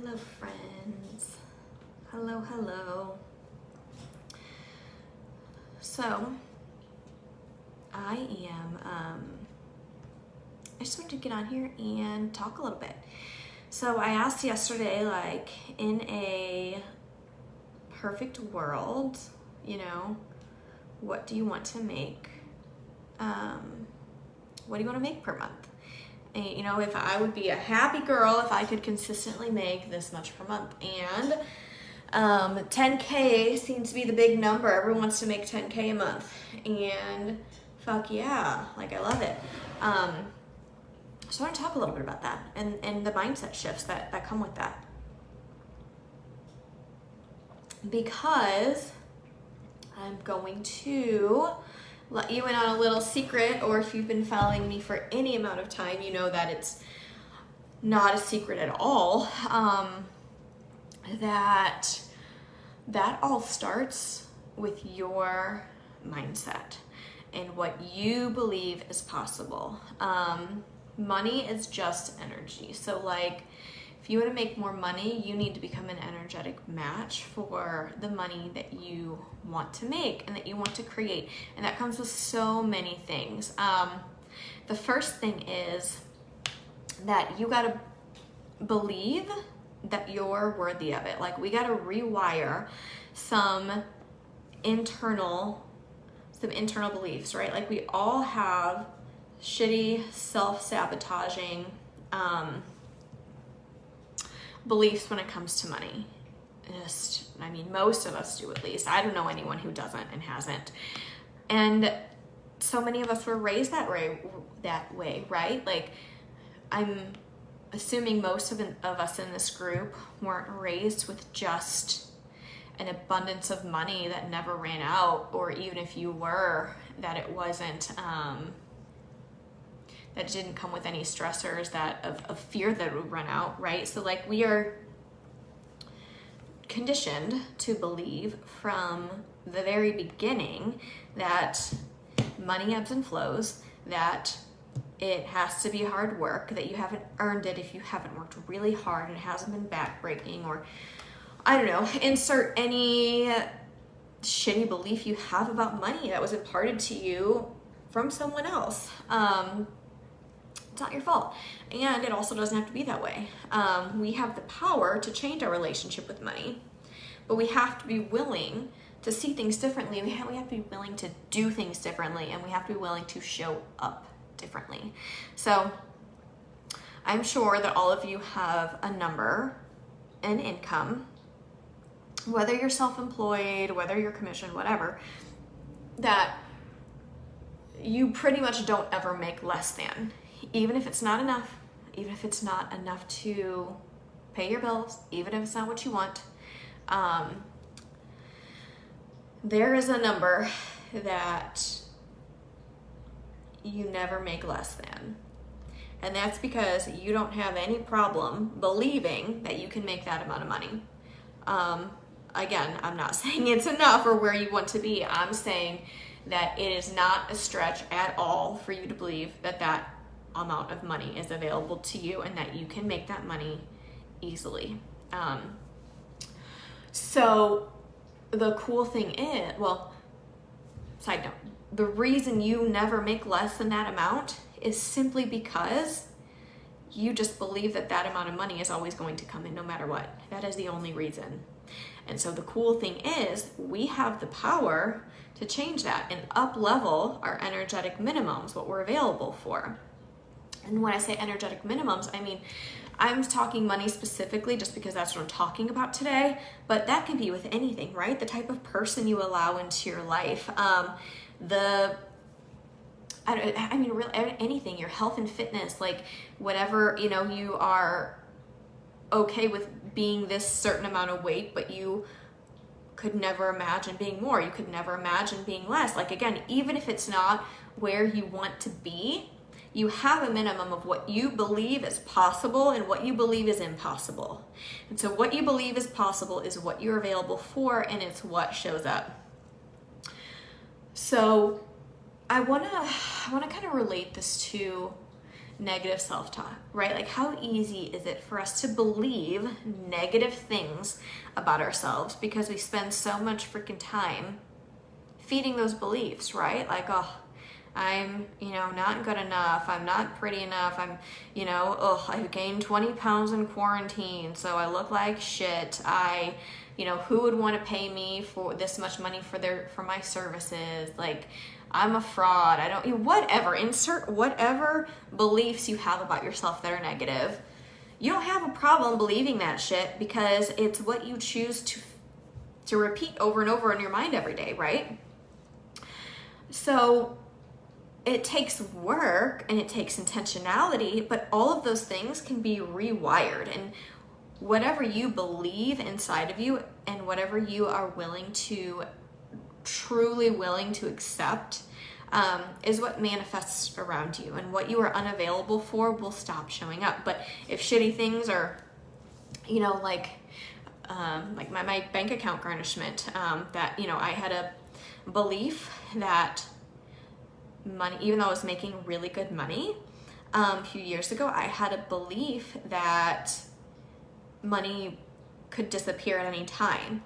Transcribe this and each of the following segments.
Hello, friends. Hello, hello. So, I just wanted to get on here and talk a little bit. So I asked yesterday, like, in a perfect world, what do you want to make? What do you want to make per month? And, if I would be a happy girl if I could consistently make this much per month. And 10K seems to be the big number. Everyone wants to make 10K a month. And fuck yeah, like I love it. So I want to talk a little bit about that and the mindset shifts that come with that. Because I'm going to let you in on a little secret, or if you've been following me for any amount of time, you know that it's not a secret at all. That all starts with your mindset and what you believe is possible. Money is just energy. So like, if you want to make more money, you need to become an energetic match for the money that you want to make and that you want to create. And that comes with so many things. The first thing is that you got to believe that you're worthy of it. Like, we got to rewire some internal beliefs, right? Like, we all have shitty, self-sabotaging, beliefs when it comes to money. Most of us do, at least. I don't know anyone who doesn't and hasn't. And so many of us were raised that way, right? Like, I'm assuming most of us in this group weren't raised with just an abundance of money that never ran out, or even if you were, that it wasn't, that didn't come with any stressors of fear that it would run out, right? So like, we are conditioned to believe from the very beginning that money ebbs and flows, that it has to be hard work, that you haven't earned it if you haven't worked really hard, and it hasn't been backbreaking, or I don't know, insert any shitty belief you have about money that was imparted to you from someone else. It's not your fault. And it also doesn't have to be that way. We have the power to change our relationship with money, but we have to be willing to see things differently. We have to be willing to do things differently, and we have to be willing to show up differently. So I'm sure that all of you have a number, an income, whether you're self-employed, whether you're commissioned, whatever, that you pretty much don't ever make less than. Even if it's not enough, even if it's not enough to pay your bills, even if it's not what you want, there is a number that you never make less than. And that's because you don't have any problem believing that you can make that amount of money. Again, I'm not saying it's enough or where you want to be. I'm saying that it is not a stretch at all for you to believe that amount of money is available to you and that you can make that money easily. So the cool thing is, side note, the reason you never make less than that amount is simply because you just believe that amount of money is always going to come in no matter what. That is the only reason. And so the cool thing is, we have the power to change that and up-level our energetic minimums, what we're available for. And when I say energetic minimums, I'm talking money specifically just because that's what I'm talking about today, but that can be with anything, right? The type of person you allow into your life, really anything, your health and fitness, like whatever, you are okay with being this certain amount of weight, but you could never imagine being more. You could never imagine being less. Like, again, even if it's not where you want to be, you have a minimum of what you believe is possible and what you believe is impossible. And so what you believe is possible is what you're available for, and it's what shows up. So I want to kind of relate this to negative self-talk, right? Like, how easy is it for us to believe negative things about ourselves because we spend so much freaking time feeding those beliefs, right? Like, oh, I'm, not good enough. I'm not pretty enough. I'm, I've gained 20 pounds in quarantine, so I look like shit. Who would want to pay me for this much money for my services? Like, I'm a fraud. Whatever. Insert whatever beliefs you have about yourself that are negative. You don't have a problem believing that shit because it's what you choose to repeat over and over in your mind every day, right? So it takes work and it takes intentionality, but all of those things can be rewired. And whatever you believe inside of you and whatever you are truly willing to accept is what manifests around you. And what you are unavailable for will stop showing up. But if shitty things are, like my bank account garnishment, that, I had a belief that money, even though I was making really good money a few years ago, I had a belief that money could disappear at any time.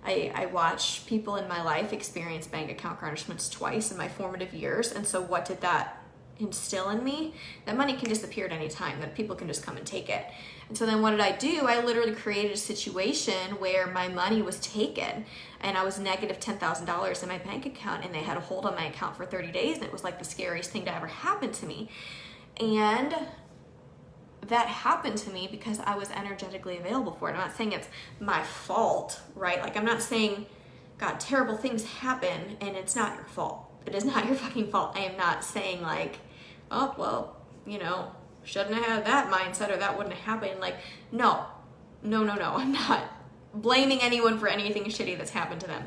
I watched people in my life experience bank account garnishments twice in my formative years. And so what did that instill in me? That money can disappear at any time, that people can just come and take it. And so then what did I do? I literally created a situation where my money was taken and I was negative $10,000 in my bank account, and they had a hold on my account for 30 days. And it was like the scariest thing to ever happen to me. And that happened to me because I was energetically available for it. I'm not saying it's my fault, right? Like, I'm not saying, God, terrible things happen and it's not your fault. It is not your fucking fault. I am not saying like, oh, well, shouldn't have had that mindset or that wouldn't have happened. Like, no. I'm not blaming anyone for anything shitty that's happened to them.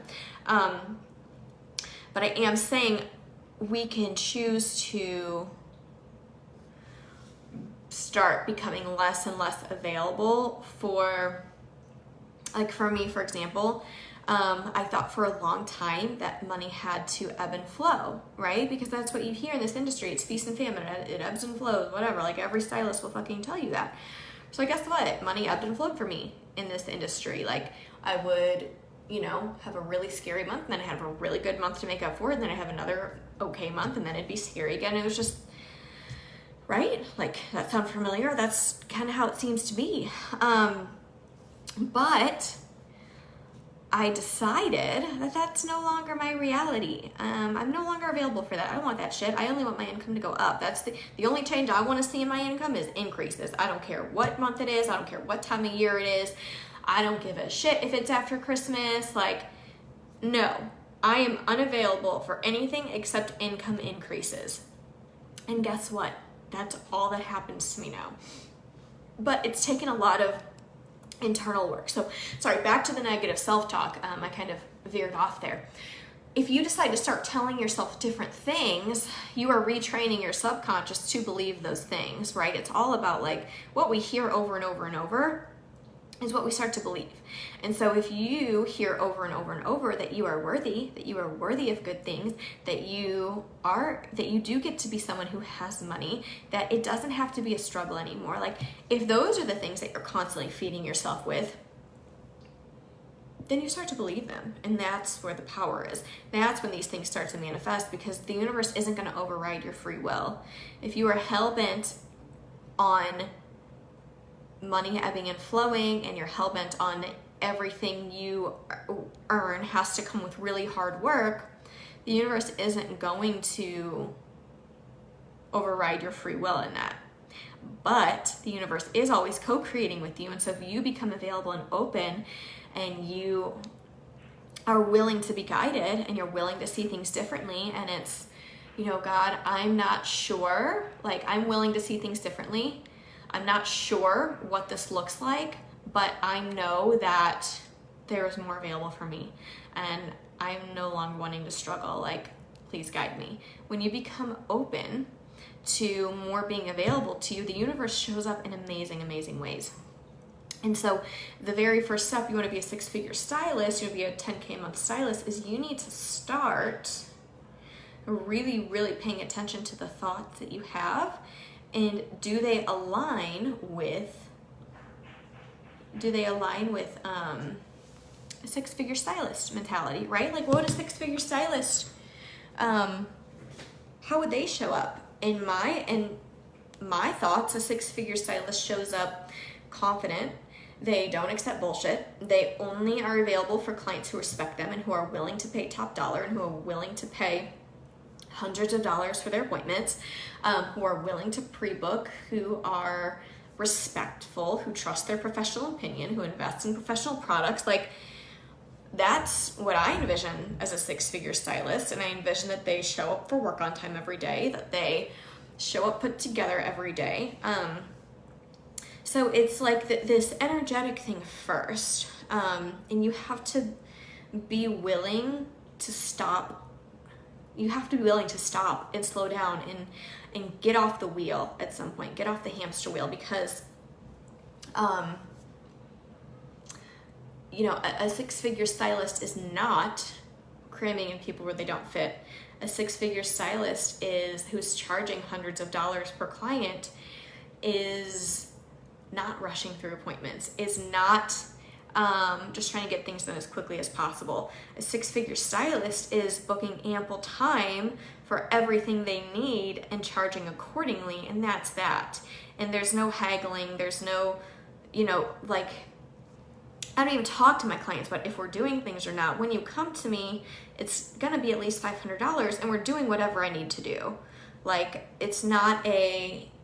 But I am saying we can choose to start becoming less and less available for me, for example. I thought for a long time that money had to ebb and flow, right? Because that's what you hear in this industry. It's feast and famine. It ebbs and flows, whatever. Like, every stylist will fucking tell you that. So guess what? Money ebbed and flowed for me in this industry. Like, I would, have a really scary month, and then I have a really good month to make up for it, and then I have another okay month, and then it'd be scary again. It was just, right? Like, that sound familiar? That's kind of how it seems to be. But I decided that that's no longer my reality. I'm no longer available for that. I don't want that shit. I only want my income to go up. That's the only change I want to see in my income is increases. I don't care what month it is. I don't care what time of year it is. I don't give a shit if it's after Christmas. Like, no, I am unavailable for anything except income increases. And guess what? That's all that happens to me now. But it's taken a lot of internal work. So, sorry, back to the negative self-talk. I kind of veered off there. If you decide to start telling yourself different things, you are retraining your subconscious to believe those things, right? It's all about like what we hear over and over and over is what we start to believe. And so if you hear over and over and over that you are worthy of good things, that you do get to be someone who has money, that it doesn't have to be a struggle anymore. Like, if those are the things that you're constantly feeding yourself with, then you start to believe them. And that's where the power is. That's when these things start to manifest, because the universe isn't going to override your free will. If you are hell-bent on money ebbing and flowing, and you're hell-bent on everything you earn has to come with really hard work, the universe isn't going to override your free will in that. But the universe is always co-creating with you. And so if you become available and open, and you are willing to be guided, and you're willing to see things differently, and it's, God, I'm not sure, like, I'm willing to see things differently. I'm not sure what this looks like, but I know that there is more available for me, and I'm no longer wanting to struggle. Like, please guide me. When you become open to more being available to you, the universe shows up in amazing, amazing ways. And so the very first step, you want to be a 6-figure stylist, you want to be a 10K a month stylist, is you need to start really, really paying attention to the thoughts that you have, and do they align with a six-figure stylist mentality, right? Like, what would a six-figure stylist, how would they show up? In my thoughts, a six-figure stylist shows up confident. They don't accept bullshit. They only are available for clients who respect them and who are willing to pay top dollar and who are willing to pay hundreds of dollars for their appointments, who are willing to pre-book, who are respectful, who trust their professional opinion, who invest in professional products. Like, that's what I envision as a six-figure stylist. And I envision that they show up for work on time every day, that they show up put together every day. So it's like this energetic thing first. And you have to be willing to stop. You have to be willing to stop and slow down and get off the wheel at some point, get off the hamster wheel, because, a six-figure stylist is not cramming in people where they don't fit. A six-figure stylist who's charging hundreds of dollars per client is not rushing through appointments, is not just trying to get things done as quickly as possible. A six-figure stylist is booking ample time for everything they need and charging accordingly, and that's that. And there's no haggling, there's no, I don't even talk to my clients about if we're doing things or not. When you come to me, it's gonna be at least $500, and we're doing whatever I need to do. Like, it's not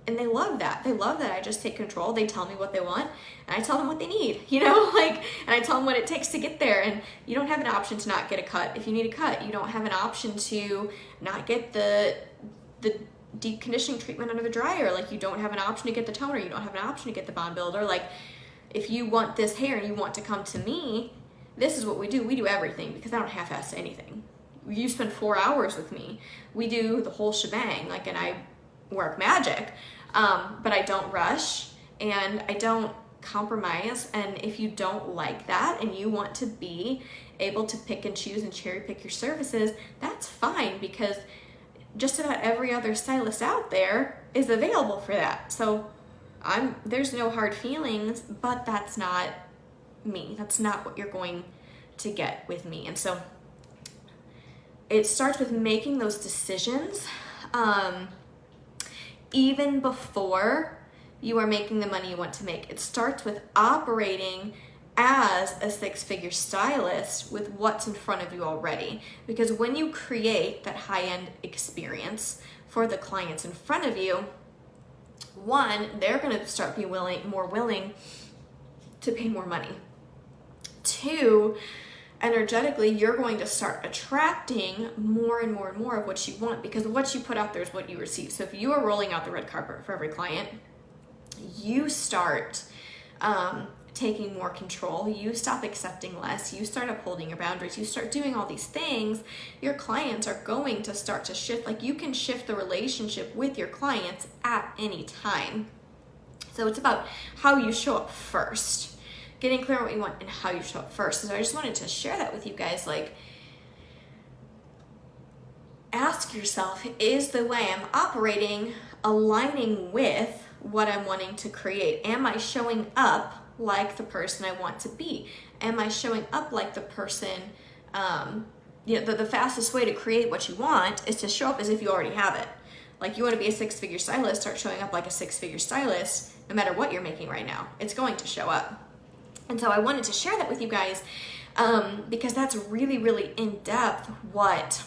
and they love that. They love that I just take control. They tell me what they want, and I tell them what they need, and I tell them what it takes to get there. And you don't have an option to not get a cut. If you need a cut, you don't have an option to not get the deep conditioning treatment under the dryer. Like, you don't have an option to get the toner. You don't have an option to get the bond builder. Like, if you want this hair and you want to come to me, this is what we do. We do everything, because I don't half-ass anything. You spend 4 hours with me. We do the whole shebang, and I work magic. But I don't rush and I don't compromise. And if you don't like that and you want to be able to pick and choose and cherry pick your services, that's fine, because just about every other stylist out there is available for that. So there's no hard feelings, but that's not me. That's not what you're going to get with me. And so it starts with making those decisions, even before you are making the money you want to make. It starts with operating as a six-figure stylist with what's in front of you already. Because when you create that high-end experience for the clients in front of you, one, they're going to start being more willing to pay more money. Two, energetically, you're going to start attracting more and more and more of what you want, because what you put out there is what you receive. So if you are rolling out the red carpet for every client, you start taking more control, you stop accepting less, you start upholding your boundaries, you start doing all these things, your clients are going to start to shift. Like, you can shift the relationship with your clients at any time. So it's about how you show up first. Getting clear on what you want and how you show up first. So I just wanted to share that with you guys. Like, ask yourself, is the way I'm operating aligning with what I'm wanting to create? Am I showing up like the person I want to be? Am I showing up like the person, the fastest way to create what you want is to show up as if you already have it. Like, you want to be a six-figure stylist, start showing up like a six-figure stylist, no matter what you're making right now. It's going to show up. And so I wanted to share that with you guys, because that's really, really in-depth what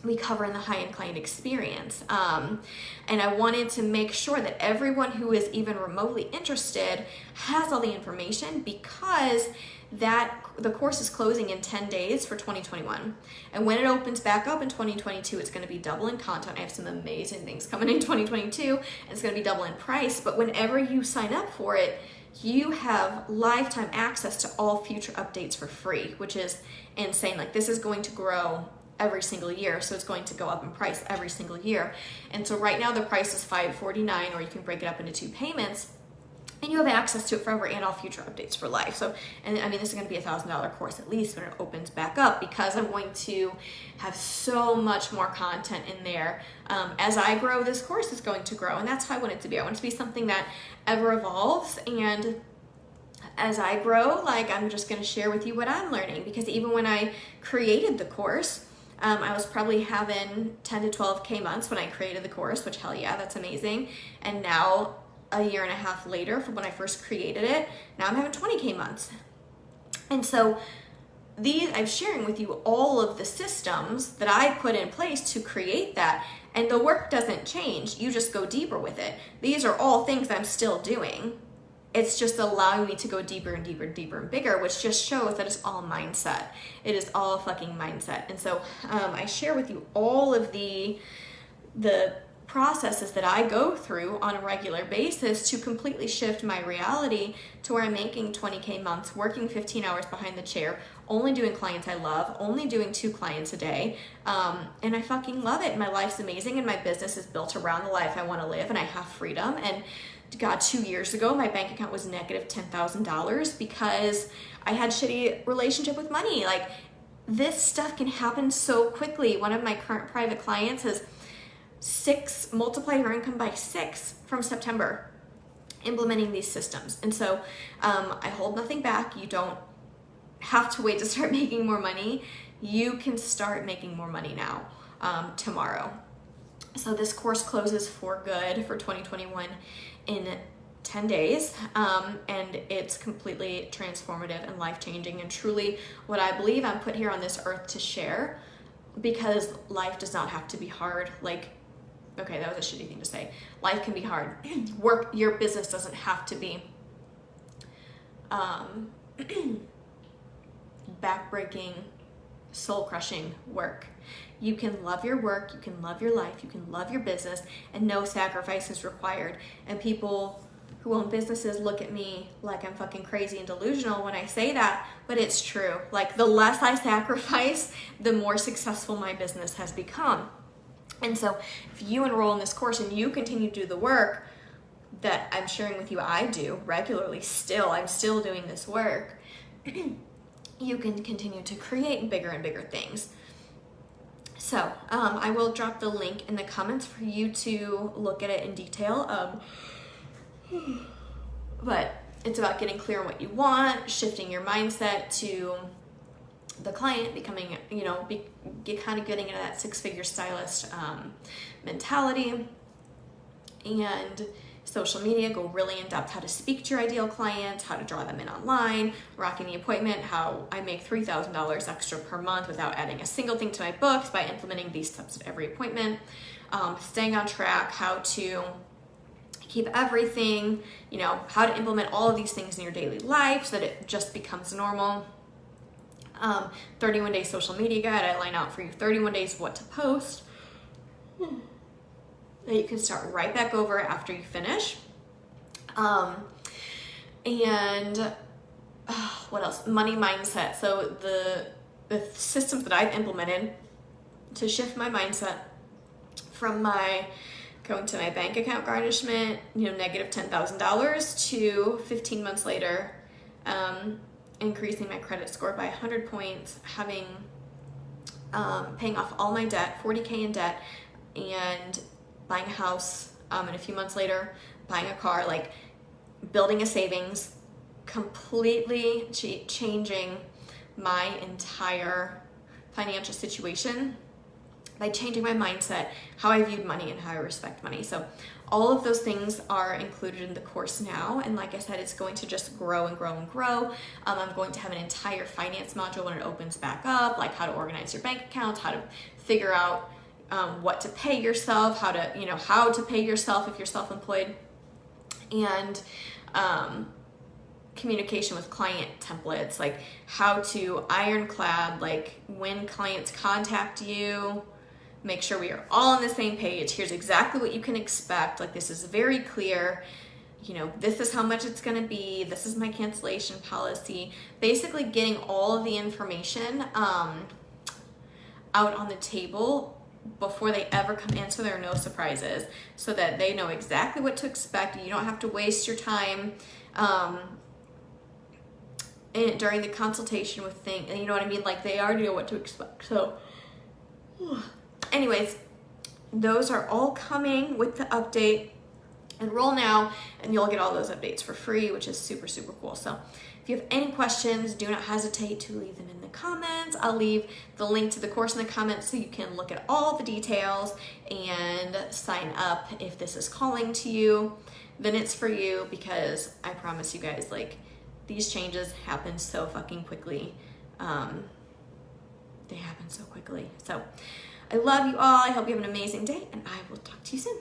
we cover in the high-end client experience. And I wanted to make sure that everyone who is even remotely interested has all the information, because the course is closing in 10 days for 2021. And when it opens back up in 2022, it's going to be double in content. I have some amazing things coming in 2022, and it's going to be double in price. But whenever you sign up for it, you have lifetime access to all future updates for free, which is insane. Like, this is going to grow every single year, so it's going to go up in price every single year. And so right now the price is $549, or you can break it up into 2 payments. and you have access to it forever and all future updates for life. So, and I mean, this is going to be $1,000 course at least when it opens back up, because I'm going to have so much more content in there. As I grow, this course is going to grow, and that's how I want it to be. I want it to be something that ever evolves, and as I grow, like, I'm just going to share with you what I'm learning, because even when I created the course, I was probably having 10 to 12K months when I created the course, which, hell yeah, that's amazing. And now, a year and a half later from when I first created it, now I'm having 20K months. And so I'm sharing with you all of the systems that I put in place to create that, and the work doesn't change. You just go deeper with it. These are all things I'm still doing. It's just allowing me to go deeper and deeper and deeper and bigger, which just shows that it's all mindset. It is all fucking mindset. And so I share with you all of the processes that I go through on a regular basis to completely shift my reality to where I'm making 20K months, working 15 hours behind the chair, only doing clients I love, only doing 2 clients a day. And I fucking love it. My life's amazing, and my business is built around the life I want to live, and I have freedom. And God, 2 years ago, my bank account was negative $10,000 because I had shitty relationship with money. Like, this stuff can happen so quickly. One of my current private clients has multiplied her income by 6 from September, implementing these systems. And so I hold nothing back. You don't have to wait to start making more money. You can start making more money now, tomorrow. So this course closes for good for 2021 in 10 days, and it's completely transformative and life-changing, and truly what I believe I'm put here on this earth to share, because life does not have to be hard. Like, okay, that was a shitty thing to say. Life can be hard. Your business doesn't have to be backbreaking, soul-crushing work. You can love your work, you can love your life, you can love your business, and no sacrifice is required. And people who own businesses look at me like I'm fucking crazy and delusional when I say that, but it's true. Like, the less I sacrifice, the more successful my business has become. And so if you enroll in this course and you continue to do the work that I'm sharing with you I do regularly still, I'm still doing this work, you can continue to create bigger and bigger things. So I will drop the link in the comments for you to look at it in detail. But it's about getting clear on what you want, shifting your mindset to the client, becoming, kind of getting into that 6-figure stylist mentality. And social media, go really in depth how to speak to your ideal clients, how to draw them in online, rocking the appointment, how I make $3,000 extra per month without adding a single thing to my books by implementing these steps at every appointment, staying on track, how to keep everything, how to implement all of these things in your daily life so that it just becomes normal. 31-day social media guide. I line out for you 31 days of what to post that you can start right back over after you finish. And what else? Money mindset. So the systems that I've implemented to shift my mindset from going to my bank account garnishment, negative $10,000 to 15 months later, increasing my credit score by 100 points, paying off all my debt, 40K in debt, and buying a house, and a few months later, buying a car, like building a savings, completely changing my entire financial situation by changing my mindset, how I viewed money, and how I respect money. So all of those things are included in the course now. And like I said, it's going to just grow and grow and grow. I'm going to have an entire finance module when it opens back up, like how to organize your bank accounts, how to figure out what to pay yourself, how to pay yourself if you're self-employed, and communication with client templates, like how to ironclad, like when clients contact you, make sure we are all on the same page. Here's exactly what you can expect. Like, this is very clear. This is how much it's going to be. This is my cancellation policy. Basically getting all of the information out on the table before they ever come in, so there are no surprises, so that they know exactly what to expect. You don't have to waste your time during the consultation with things, you know what I mean? Like, they already know what to expect. So anyways, those are all coming with the update. Enroll now and you'll get all those updates for free, which is super, super cool. So if you have any questions, do not hesitate to leave them in the comments. I'll leave the link to the course in the comments so you can look at all the details and sign up. If this is calling to you, then it's for you, because I promise you guys, like, these changes happen so fucking quickly. They happen so quickly. So I love you all. I hope you have an amazing day, and I will talk to you soon.